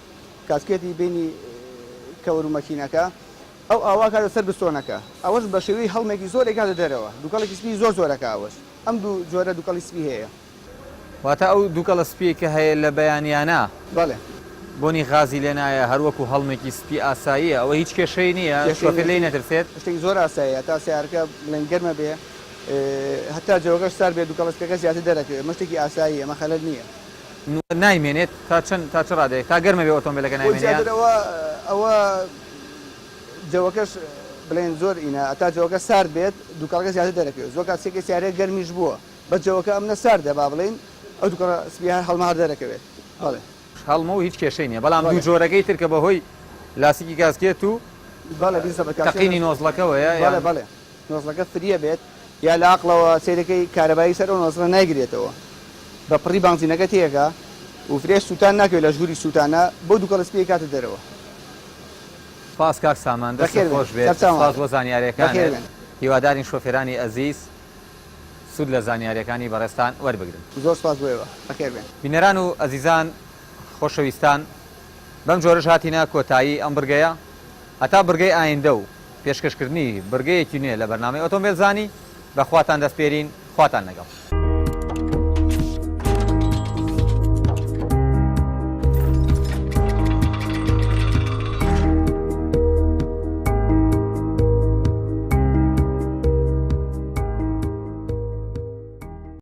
کاسکێتی بینی کەور و مەکینەکە ئەو ئاوا کاتە سەر بستۆنەکە ئەوەش بە شێوەی هەڵمێکی زۆرێک کاتە دەرەوە دووکەڵێکی سپی زۆر زۆرەکە ئەوەش ئەم دوو جۆرە دووکەڵی سپی هەیە واتە ئەو دووکەڵە سپی کە هەیە لە بەیانیانە بەڵێ بۆنی غازی لێ نایە هەروەکو هەڵمێکی سپی ئاساییە ئەوە هیچ کێشەی نییە شۆفێر لێی نەترسێت شتێکی زۆر ئاساییە تا سیارەکە بڵێن گەرمە بێ هەتا جەوەکەش سار بێت دووکەڵەسپەکە زیاتر دەرەکەوێت ئەمە شتێکی ئاسایی ئەمە خەلەل نییە نایمێنێت تا چ ڕادێک تا گەرمە بێ ئۆتۆمبیلەکە نایمێنێت ئەوە جەوەکەش بڵێن زۆر ئینە ئەتا جەوەکە سارد بێت دووکەڵەکە زیاتر دەرەکەوێت زۆر کاتێکی سیارەیە گەرمیش بووە بە جەوەکە ئەمنە ساردە با بڵێن ئەو دووکەڵە سپی هەڵمە هەر دەرەکەوێت بەڵێ هەڵمە و هیچ کێشەی نییە بەڵام دوو جۆرەکەی تر کە بەهۆی لاسیکی گازکێت و تەقینی نۆزڵەکەوەیە بەڵێ نۆزڵەکە فریە بێت یا لە عەقڵەوە سیرەکەی کارەبایی سەر ئەو نۆزڵە نایگرێتەوە بە پڕی بانزینەکە تێگە و فرێش سووتان ناکەوێت لە ژووری سووتانە بۆ دووکەڵ سپی کاتە دەرەوە. سپاس کاک سامان دەست بەخێر بێن. خۆش بێت. سەرچاوان. سپاس بۆ زانیاریەکانت. بەخێر بێن. هیوادارین شۆفێرانی ئەزیز سود لە زانیاریەکانی بەڕێستان وەربگرن. زۆر سپاس بۆیەوە. بەخێر بێن. بینەران و ئەزیزان خۆشەویستان بەم جۆرەش هاتینە کۆتایی ئەم برگەیە هەتا برگەی ئایندە و پێشکەشکردنی برگەیەکی نوێ لە بەرنامەی ئۆتۆمبیل زانی بەخواتان دەستپێرین خواتان لەگەڵ.